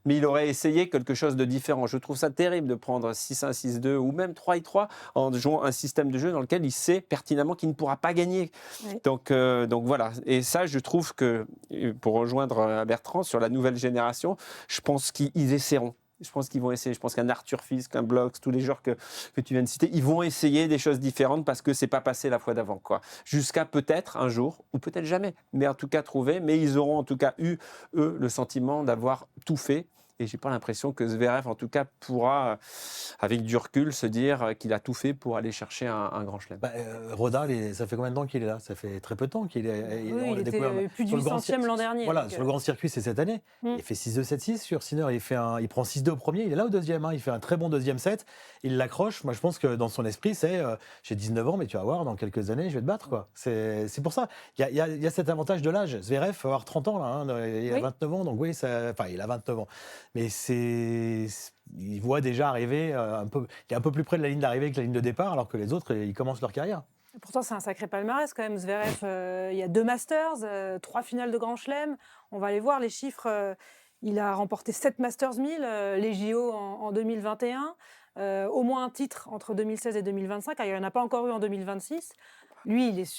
Mais il aurait essayé quelque chose de différent. Je trouve ça terrible de prendre 6-1, 6-2 ou même 3-3 en jouant un système de jeu dans lequel il sait pertinemment qu'il ne pourra pas gagner. Oui. Donc voilà. Et ça, je trouve que, pour rejoindre Bertrand, sur la nouvelle génération, je pense qu'ils essaieront. Je pense qu'ils vont essayer. Je pense qu'un Arthur Fils, qu'un Blox, tous les joueurs que tu viens de citer, ils vont essayer des choses différentes parce que c'est pas passé la fois d'avant, quoi. Jusqu'à peut-être un jour, ou peut-être jamais, mais en tout cas trouver. Mais ils auront en tout cas eu, eux, le sentiment d'avoir tout fait. Et je n'ai pas l'impression que Zverev, en tout cas, pourra, avec du recul, se dire qu'il a tout fait pour aller chercher un grand chelem. Roda, ça fait combien de temps qu'il est là? Ça fait très peu de temps qu'il est. Il était plus du 800e l'an dernier. Voilà, sur le grand circuit, c'est cette année. Il fait 6-2, 7-6 sur Sinner. Il prend 6-2 au premier. Il est là au deuxième. Il fait un très bon deuxième set. Il l'accroche. Moi, je pense que dans son esprit, c'est j'ai 19 ans, mais tu vas voir, dans quelques années, je vais te battre, quoi. C'est pour ça. Il y a cet avantage de l'âge. Zverev va avoir 30 ans, là. Il a 29 ans. Donc, oui, il a 29 ans. Mais il voit déjà arriver il est un peu plus près de la ligne d'arrivée que la ligne de départ, alors que les autres, ils commencent leur carrière. Pourtant, c'est un sacré palmarès quand même. Zverev, il y a 2 Masters, 3 finales de Grand Chelem. On va aller voir les chiffres. Il a remporté 7 Masters 1000, les JO en 2021. Au moins un titre entre 2016 et 2025. Il n'y en a pas encore eu en 2026. Lui, il est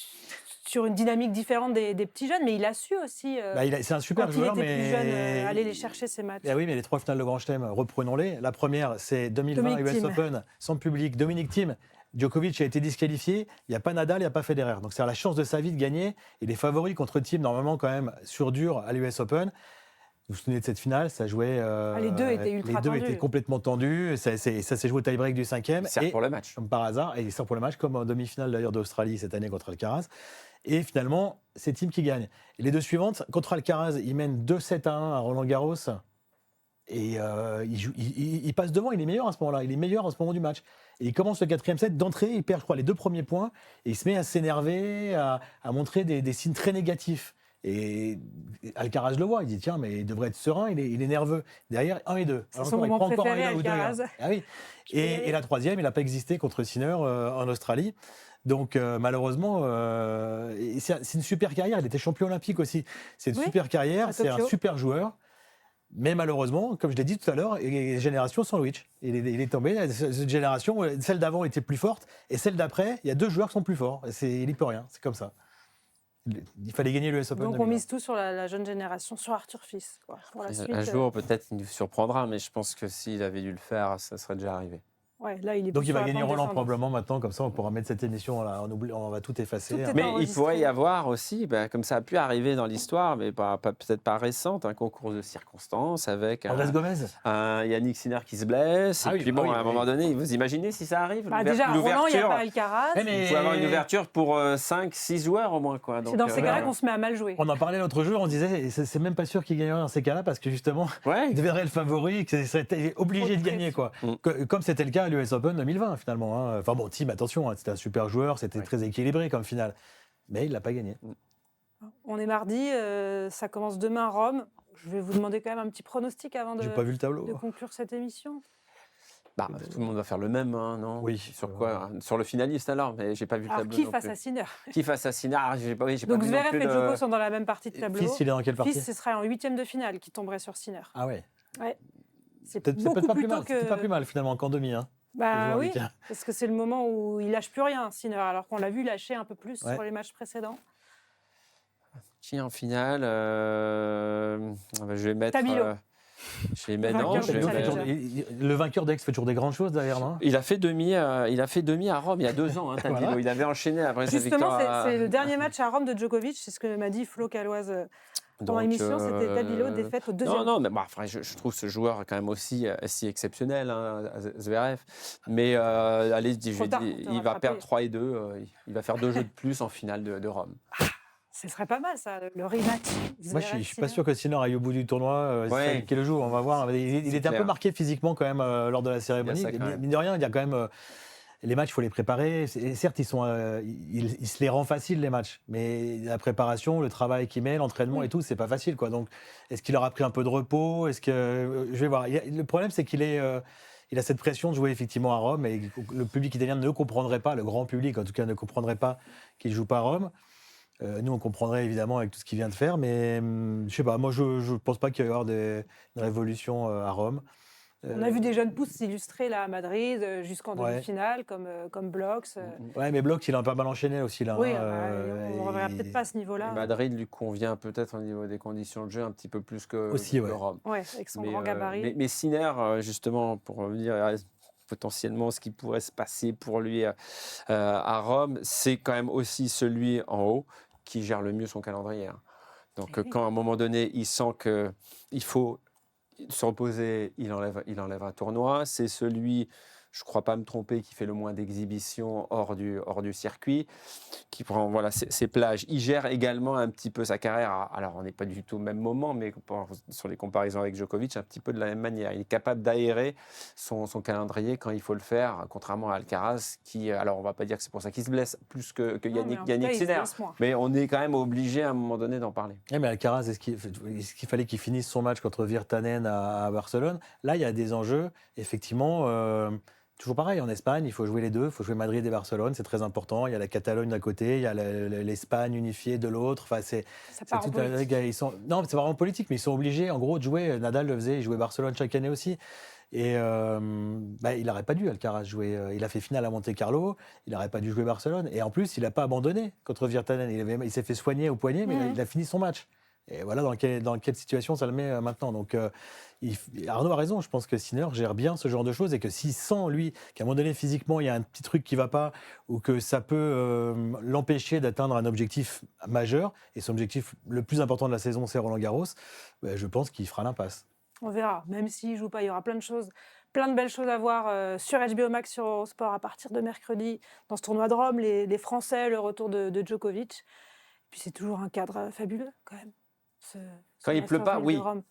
sur une dynamique différente des petits jeunes, mais il a su aussi, c'est un super joueur, quand il était plus jeune, aller les chercher ces matchs. Oui, mais les 3 finales de Grand Chelem, reprenons-les. La première, c'est 2020 US Open, sans public, Dominic Thiem. Djokovic a été disqualifié, il n'y a pas Nadal, il n'y a pas Federer. Donc c'est la chance de sa vie de gagner. Et les favoris contre Thiem, normalement quand même sur dur à l'US Open. Vous vous souvenez de cette finale, ça jouait. Les deux étaient ultra tendus. Les deux étaient complètement tendus. Ça s'est joué au tie-break du 5e. Il sert pour le match. Comme par hasard. Et il sert pour le match, comme en demi-finale d'ailleurs d'Australie cette année contre Alcaraz. Et finalement, c'est Thiem qui gagne. Et les deux suivantes, contre Alcaraz, il mène 2-7-1 à Roland-Garros. Et il passe devant, il est meilleur à ce moment-là. Il est meilleur à ce moment du match. Et il commence le 4e set d'entrée, il perd, je crois, les 2 premiers points. Et il se met à s'énerver, à montrer des signes très négatifs. Et Alcaraz le voit, il dit tiens, mais il devrait être serein, il est nerveux. Derrière, 1 et 2. C'est son moment préféré, Alcaraz. Ah oui. Et la 3e, il n'a pas existé contre Sinner en Australie. Donc malheureusement, c'est une super carrière. Il était champion olympique aussi. C'est une super carrière, c'est un super joueur. Mais malheureusement, comme je l'ai dit tout à l'heure, les générations sandwich. Il est tombé. Cette génération, celle d'avant était plus forte, et celle d'après, il y a 2 joueurs qui sont plus forts. Il n'y peut rien, c'est comme ça. Il fallait gagner l'US Open. Donc on mise tout sur la jeune génération, sur Arthur Fils. Pour la suite, un jour, peut-être, il nous surprendra, mais je pense que s'il avait dû le faire, ça serait déjà arrivé. Ouais, là, donc il va gagner Roland probablement maintenant, comme ça on pourra mettre cette émission là, on va tout effacer. Mais il pourrait y avoir aussi, comme ça a pu arriver dans l'histoire, mais peut-être pas récente, un concours de circonstances avec un Yannick Sinner qui se blesse. À un moment donné, vous imaginez si ça arrive déjà, à Roland, il n'y a pas Alcaraz. Il faut avoir une ouverture pour 5-6 joueurs au moins. C'est dans ces cas-là qu'on se met à mal jouer. On en parlait l'autre jour, on disait, c'est même pas sûr qu'il gagnerait dans ces cas-là, parce que justement, il deviendrait le favori, qu'il serait obligé de gagner, quoi. Comme c'était le cas l'US Open 2020 finalement. Enfin bon, Thiem, attention, c'était un super joueur, c'était très équilibré comme finale, mais il l'a pas gagné. On est mardi, ça commence demain à Rome. Je vais vous demander quand même un petit pronostic avant de conclure cette émission. Tout le monde va faire le même, non? Oui. Sur quoi? Sur le finaliste alors, mais j'ai pas vu le tableau. Qui face à Sinner? Qui face à Sinner? Donc Zverev et Djoko sont dans la même partie de tableau. Fils, il est dans quelle partie? Fils, ce serait en 8e de finale qui tomberait sur Sinner. Ah ouais. Ouais. C'est peut-être pas plus mal finalement qu'en demi. Oui, parce que c'est le moment où il lâche plus rien, Sinner, alors qu'on l'a vu lâcher un peu plus sur les matchs précédents. Qui en finale? Je vais mettre. Tabilo. Je les mets, non, vainqueur je de les Challenger. mets- Le vainqueur d'Aix fait toujours des grandes choses derrière, non? Il a fait demi à Rome il y a 2 ans, Tabilo. Voilà. Il avait enchaîné après sa Justement, victoire. c'est le dernier match à Rome de Djokovic, c'est ce que m'a dit Flo Caloise pendant Donc, l'émission, c'était Tabilo, défaite au deuxième. Non, mais bon, enfin, je trouve ce joueur quand même aussi si exceptionnel, Zverev. Mais allez, Trop tard pour te il va rattraper. perdre 3-2. Il va faire 2 jeux de plus en finale de Rome. Ce serait pas mal ça, le rematch. Moi, je suis pas sûr que Sinner aille au bout du tournoi. C'est Ouais. ça qui le joue. On va voir. Il était un peu clair. marqué physiquement quand même lors de la cérémonie. Il y a ça, quand même. Mine de rien, il y a quand même les matchs, il faut les préparer. Et certes, il se les rend faciles les matchs, mais la préparation, le travail qu'il met, l'entraînement et tout, c'est pas facile, quoi. Donc, est-ce qu'il aura pris un peu de repos? Est-ce que je vais voir. Le problème, c'est qu'il il a cette pression de jouer effectivement à Rome et le public italien ne comprendrait pas, le grand public en tout cas ne comprendrait pas qu'il joue pas à Rome. Nous, on comprendrait évidemment avec tout ce qu'il vient de faire, mais je sais pas, moi je ne pense pas qu'il va y avoir une révolution à Rome. On a vu des jeunes pousses s'illustrer là à Madrid jusqu'en Ouais. demi-finale, comme Blox. Ouais, mais Bloch, il a un peu mal enchaîné aussi là. Oui, hein, on ne reverra peut-être pas à ce Et niveau-là. Madrid lui convient peut-être au niveau des conditions de jeu un petit peu plus que, Aussi, que ouais. Rome. Ouais, avec son Mais, grand gabarit. mais Sinner, justement, pour revenir potentiellement ce qui pourrait se passer pour lui à Rome, c'est quand même aussi celui en haut qui gère le mieux son calendrier. Donc Eh oui. quand à un moment donné, il sent qu'il faut se reposer, il enlève un tournoi. C'est celui, je ne crois pas me tromper, qui fait le moins d'exhibitions hors du circuit, qui prend ses plages. Il gère également un petit peu sa carrière. Alors, on n'est pas du tout au même moment, mais sur les comparaisons avec Djokovic, un petit peu de la même manière. Il est capable d'aérer son calendrier quand il faut le faire, contrairement à Alcaraz, qui, alors on ne va pas dire que c'est pour ça qu'il se blesse plus que Non, mais en tout cas, Yannick il se Sinner. blesse moins. Mais on est quand même obligé à un moment donné d'en parler. mais Alcaraz, est-ce qu'il fallait qu'il finisse son match contre Virtanen à Barcelone? Là, il y a des enjeux, effectivement. Toujours pareil, en Espagne, il faut jouer les deux. Il faut jouer Madrid et Barcelone, c'est très important. Il y a la Catalogne d'un côté, il y a l'Espagne unifiée de l'autre. Enfin, Ça part en politique. non, c'est pas vraiment politique, mais ils sont obligés, en gros, de jouer. Nadal le faisait, il jouait Barcelone chaque année aussi. Et il n'aurait pas dû, Alcaraz, jouer. Il a fait finale à Monte-Carlo, il n'aurait pas dû jouer Barcelone. Et en plus, il n'a pas abandonné contre Virtanen. Il s'est fait soigner au poignet, mais il a fini son match. Et voilà dans quelle situation ça le met maintenant. Donc, Arnaud a raison. Je pense que Sinner gère bien ce genre de choses et que s'il sent, lui, qu'à un moment donné, physiquement, il y a un petit truc qui ne va pas ou que ça peut l'empêcher d'atteindre un objectif majeur, et son objectif le plus important de la saison, c'est Roland-Garros, je pense qu'il fera l'impasse. On verra. Même s'il ne joue pas, il y aura plein de belles choses à voir sur HBO Max, sur Eurosport à partir de mercredi, dans ce tournoi de Rome, les Français, le retour de Djokovic. Puis c'est toujours un cadre fabuleux, quand même. Quand il pleut pas, oui. Rome.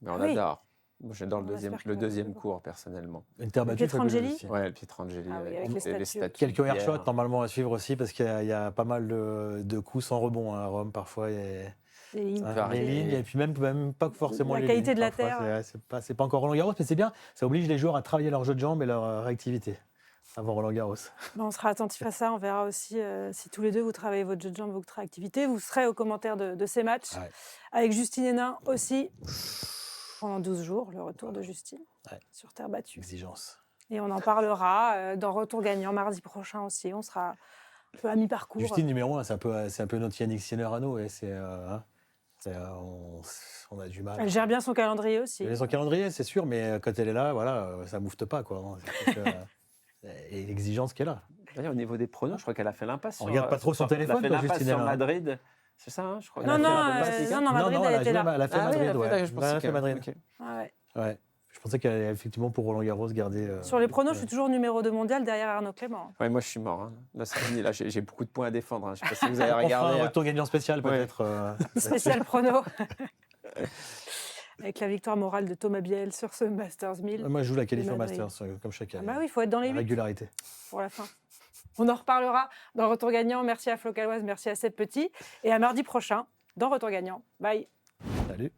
Mais on Oui. adore. Moi, j'adore On le espère deuxième, que- le deuxième cours, personnellement. Une terre battue Pietrangeli fabuleuse aussi. Ouais, le Pietrangeli. Ah oui, avec et les statues. Quelques de pierre. airshots normalement à suivre aussi, parce qu'il y a pas mal de coups sans rebond à Rome parfois. Les lignes. peut arriver. Les lignes, et puis même pas forcément La les qualité lignes, de la parfois, terre. c'est pas encore Roland-Garros, mais c'est bien. Ça oblige les joueurs à travailler leur jeu de jambes et leur réactivité avant Roland-Garros. On sera attentif à ça. On verra aussi si tous les deux vous travaillez votre jeu de jambes, votre activité. Vous serez aux commentaires de ces matchs. Ouais. Avec Justine Hénin aussi. Pendant 12 jours, le retour de Justine sur terre battue. Exigence. Et on en parlera dans Retour gagnant mardi prochain aussi. On sera un peu à mi-parcours. Justine numéro 1, c'est un peu notre Yannick Sinner à nous. Et on a du mal. Elle gère bien son calendrier aussi. Elle est son calendrier, c'est sûr, mais quand elle est là, voilà, ça ne moufte pas, quoi. Et l'exigence qu'elle a. D'ailleurs, au niveau des pronos, je crois qu'elle a fait l'impasse. On regarde pas trop son téléphone, Elle a quoi, fait l'impasse Justine sur Hénin. Madrid. C'est ça, je crois. Non, Elle a fait non, l'impasse, c'est ça non, Madrid, elle était là. Elle a fait Ah oui, Madrid, elle a fait, ouais. d'accord, je pensais Elle a fait que- Madrid. ok. Ouais. Ouais. Je pensais qu'elle allait effectivement pour Roland-Garros garder. Sur les pronos, je suis toujours numéro 2 mondial derrière Arnaud Clément. Ouais, moi, je suis mort. Là, c'est fini. Là, j'ai beaucoup de points à défendre. Je ne sais pas si vous avez On fera regardé. un retour gagnant spécial peut-être. Spécial prono. Avec la victoire morale de Thomas Biel sur ce Masters 1000. Moi, je joue la qualif au Madrid. Masters, comme chaque Ah année. bah oui, il faut être dans les La 8 régularité. pour la fin. On en reparlera dans Retour gagnant. Merci à Flo Caloise, merci à Seb Petit. Et à mardi prochain dans Retour gagnant. Bye. Salut.